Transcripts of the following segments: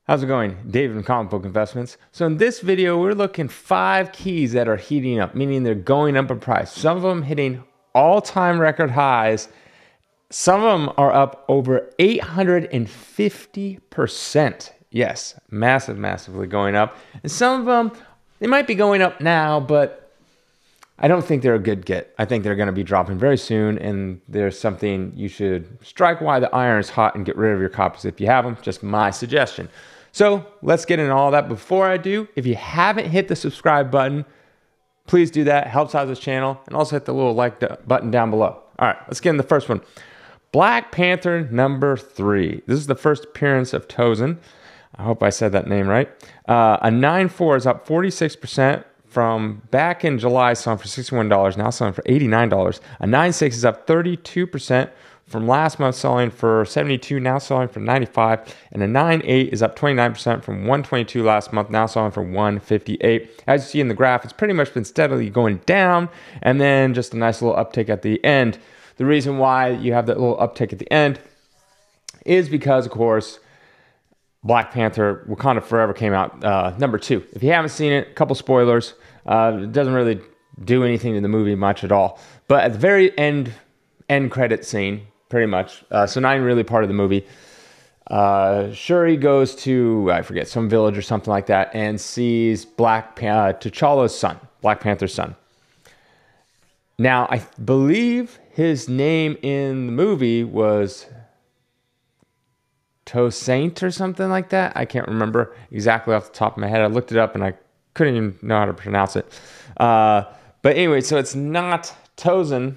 How's it going? David from Comic Book Investments. So in this video, we're looking 5 keys that are heating up, meaning they're going up in price. Some of them hitting all-time record highs. Some of them are up over 850%. Yes, massively going up. And some of them, they might be going up now, but I don't think they're a good get. I think they're going to be dropping very soon, and there's something you should strike while the iron is hot and get rid of your copies if you have them. Just my suggestion. So let's get into all that. Before I do, if you haven't hit the subscribe button, please do that. It helps out this channel. And also hit the little like button down below. All right, let's get into the first one. Black Panther #3. This is the first appearance of Tosin. I hope I said that name right. A 9.4 is up 46% from back in July, selling for $61, now selling for $89. A 9.6 is up 32% from last month, selling for $72, now selling for $95. And a 9.8 is up 29% from $122 last month, now selling for $158. As you see in the graph, it's pretty much been steadily going down, and then just a nice little uptick at the end. The reason why you have that little uptick at the end is because, of course, Black Panther Wakanda Forever came out #2. If you haven't seen it, a couple spoilers. It doesn't really do anything to the movie much at all. But at the very end credit scene, pretty much, so not even really part of the movie, Shuri goes to, I forget, some village or something like that, and sees T'Challa's son, Black Panther's son. Now, I believe his name in the movie was Toussaint or something like that. I can't remember exactly off the top of my head. I looked it up and I couldn't even know how to pronounce it. But anyway, so it's not Tosin,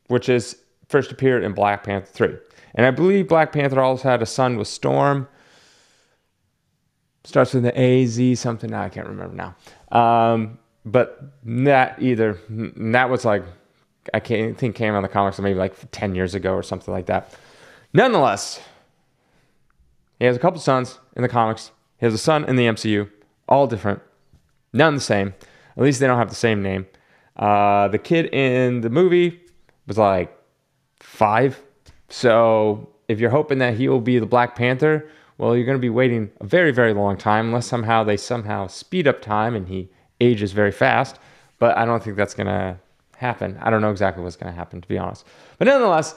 which is first appeared in Black Panther 3. And I believe Black Panther also had a son with Storm. Starts with the A-Z something. I can't remember now. But that was like, I think came out in the comics maybe like 10 years ago or something like that. Nonetheless, he has a couple sons in the comics. He has a son in the MCU. All different. None the same. At least they don't have the same name. The kid in the movie was like 5. So if you're hoping that he will be the Black Panther, well, you're going to be waiting a very, very long time unless they somehow speed up time and he ages very fast. But I don't think that's going to happen. I don't know exactly what's going to happen, to be honest. But nonetheless,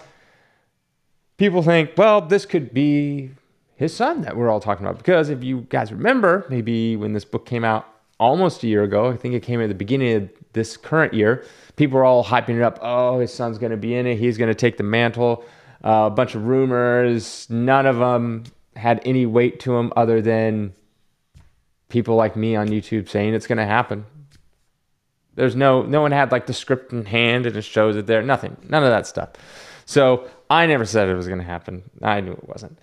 people think, well, this could be his son that we're all talking about. Because if you guys remember, maybe when this book came out almost a year ago, I think it came at the beginning of this current year, people were all hyping it up. Oh, his son's going to be in it. He's going to take the mantle. A bunch of rumors. None of them had any weight to them other than people like me on YouTube saying it's going to happen. There's no one had like the script in hand and it shows it there. Nothing. None of that stuff. So I never said it was going to happen. I knew it wasn't.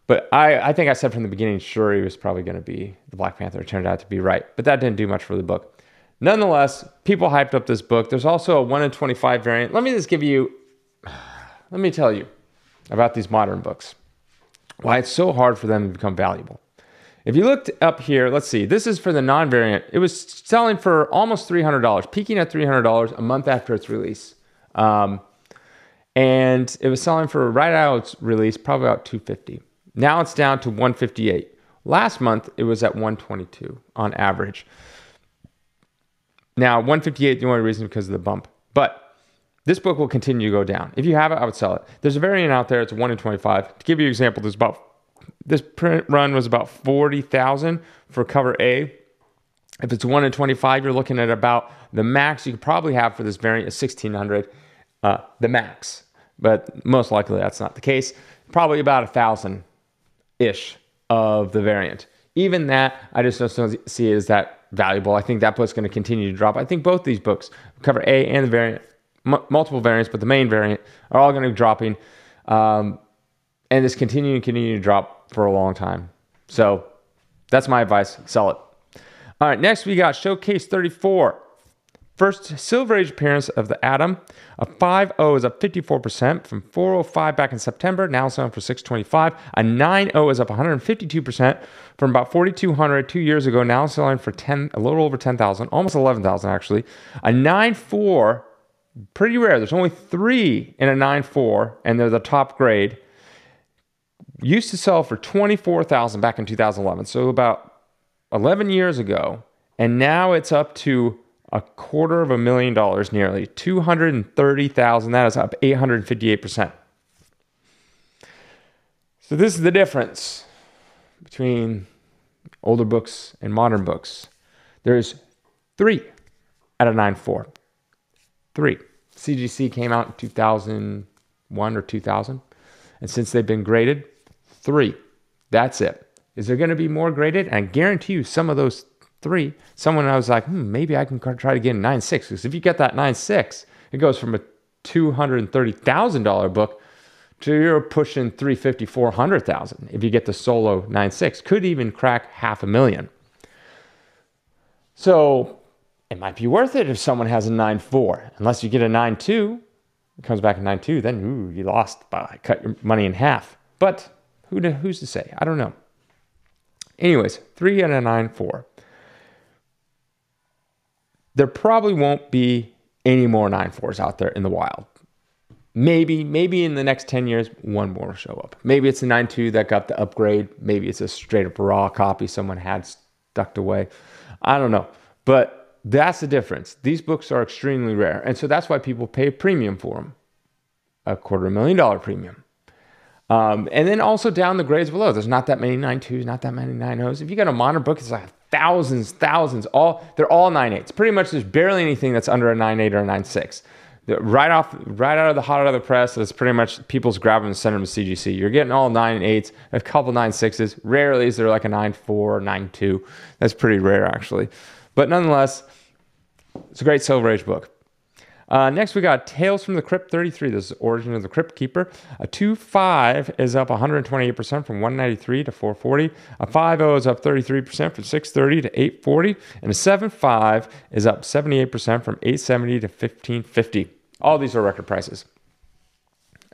But I think I said from the beginning, Shuri was probably going to be the Black Panther. It turned out to be right. But that didn't do much for the book. Nonetheless, people hyped up this book. There's also a 1 in 25 variant. Let me tell you about these modern books. Why it's so hard for them to become valuable. If you looked up here, let's see. This is for the non-variant. It was selling for almost $300, peaking at $300 a month after its release. And it was selling for, right out its release, probably about $250. Now it's down to $158. Last month, it was at $122 on average. Now, $158, the only reason because of the bump. But this book will continue to go down. If you have it, I would sell it. There's a variant out there. It's a 1 in 25. To give you an example, this print run was about $40,000 for cover A. If it's 1 in 25, you're looking at about the max you could probably have for this variant is $1,600, the max. But most likely that's not the case. Probably about $1,000-ish of the variant. Even that, I just don't see it as that valuable. I think that book's going to continue to drop. I think both these books, cover A and the variant, multiple variants, but the main variant, are all going to be dropping. And it's continuing to drop for a long time. So that's my advice. Sell it. All right, next we got Showcase 34. First Silver Age appearance of the Atom. A 5.0 is up 54% from 405 back in September, now selling for $625. A 9.0 is up 152% from about 4,200 2 years ago, now selling for a little over 10,000, almost 11,000 actually. A 9.4, pretty rare. There's only 3 in a 9.4, and they're the top grade. Used to sell for $24,000 back in 2011. So about 11 years ago. And now it's up to $250,000 nearly. $230,000. That is up 858%. So this is the difference between older books and modern books. There's 3 out of 9.4. 3. CGC came out in 2001 or 2000. And since they've been graded, 3. That's it. Is there going to be more graded? And I guarantee you some of those 3, someone I was like, maybe I can try to get a 9.6. Because if you get that 9.6, it goes from a $230,000 book to you're pushing $350,000, $400,000 if you get the solo 9.6. Could even crack $500,000. So it might be worth it if someone has a 9.4. Unless you get a 9.2, it comes back a 9.2, then you lost by cut your money in half. But who's to say? I don't know. Anyways, 3 out of 9.4. There probably won't be any more 9.4s out there in the wild. Maybe in the next 10 years, one more will show up. Maybe it's a 9.2 that got the upgrade. Maybe it's a straight up raw copy someone had stuck away. I don't know. But that's the difference. These books are extremely rare. And so that's why people pay a premium for them. $250,000 premium. And then also down the grades below, there's not that many 9.2s, not that many 9.0s. If you get a modern book, it's like thousands. They're all 9.8s. Pretty much there's barely anything that's under a 9.8 or a 9.6. Right out of the hot out of the press, it's pretty much people's grabbing and sending them to CGC. You're getting all 9.8s, a couple 9.6s. Rarely is there like a 9.4 or 9.2. That's pretty rare actually. But nonetheless, it's a great Silver Age book. Next, we got Tales from the Crypt 33. This is Origin of the Crypt Keeper. A 2.5 is up 128% from 193 to 440. A 5.0 is up 33% from 630 to 840. And a 7.5 is up 78% from 870 to 1550. All these are record prices.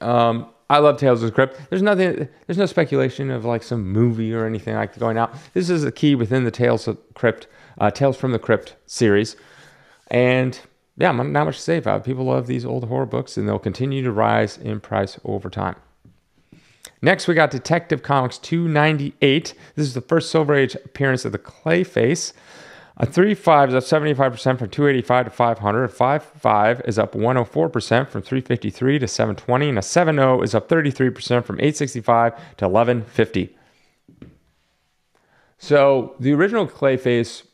I love Tales of the Crypt. There's no speculation of like some movie or anything like that going out. This is a key within the Tales from the Crypt series. And yeah, not much to say about it. People love these old horror books, and they'll continue to rise in price over time. Next, we got Detective Comics 298. This is the first Silver Age appearance of the Clayface. A 3.5 is up 75% from 285 to 500. A 5.5 is up 104% from 353 to 720. And a 7.0 is up 33% from 865 to 1150. So the original Clayface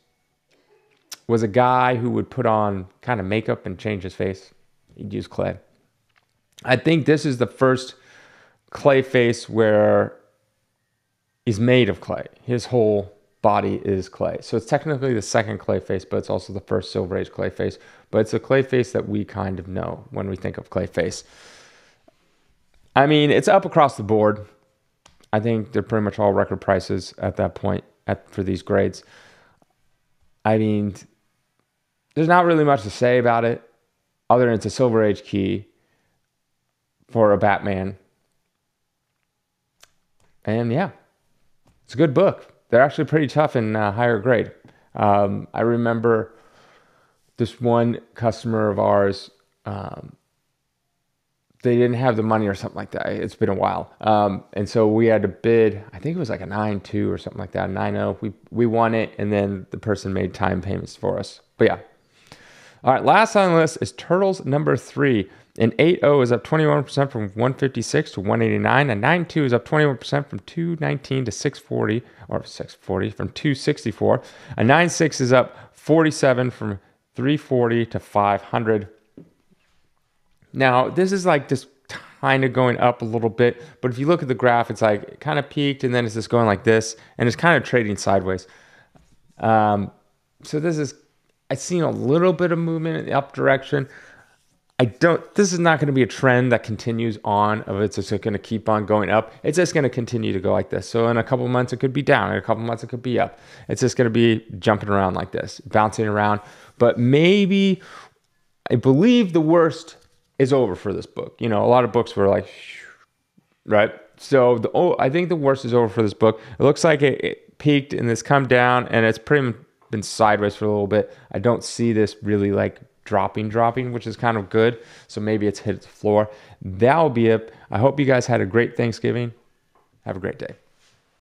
was a guy who would put on kind of makeup and change his face. He'd use clay. I think this is the first Clayface where he's made of clay. His whole body is clay. So it's technically the second Clayface, but it's also the first Silver Age Clayface. But it's a Clayface that we kind of know when we think of Clayface. I mean, it's up across the board. I think they're pretty much all record prices at that point for these grades. I mean, there's not really much to say about it other than it's a Silver Age key for a Batman. And yeah, it's a good book. They're actually pretty tough in higher grade. I remember this one customer of ours, they didn't have the money or something like that. It's been a while. And so we had to bid, I think it was like a 9.2 or something like that, 9.0. We won it, and then the person made time payments for us. But yeah. All right, last on the list is Turtles number 3. An 8.0 is up 21% from 156 to 189. A 9.2 is up 21% from 219 to 640, or 640 from 264. A 9.6 is up 47 from 340 to 500. Now, this is like just kind of going up a little bit, but if you look at the graph, it's like it kind of peaked and then it's just going like this, and it's kind of trading sideways. So I've seen a little bit of movement in the up direction. This is not going to be a trend that continues on, of it's just going to keep on going up. It's just going to continue to go like this. So in a couple of months, it could be down. In a couple of months, it could be up. It's just going to be jumping around like this, bouncing around. But maybe, I believe the worst is over for this book. You know, a lot of books were like, right? So I think the worst is over for this book. It looks like it peaked and it's come down, and it's pretty much been sideways for a little bit. I don't see this really like dropping, which is kind of good. So maybe it's hit its floor. That'll be it. I hope you guys had a great Thanksgiving. Have a great day.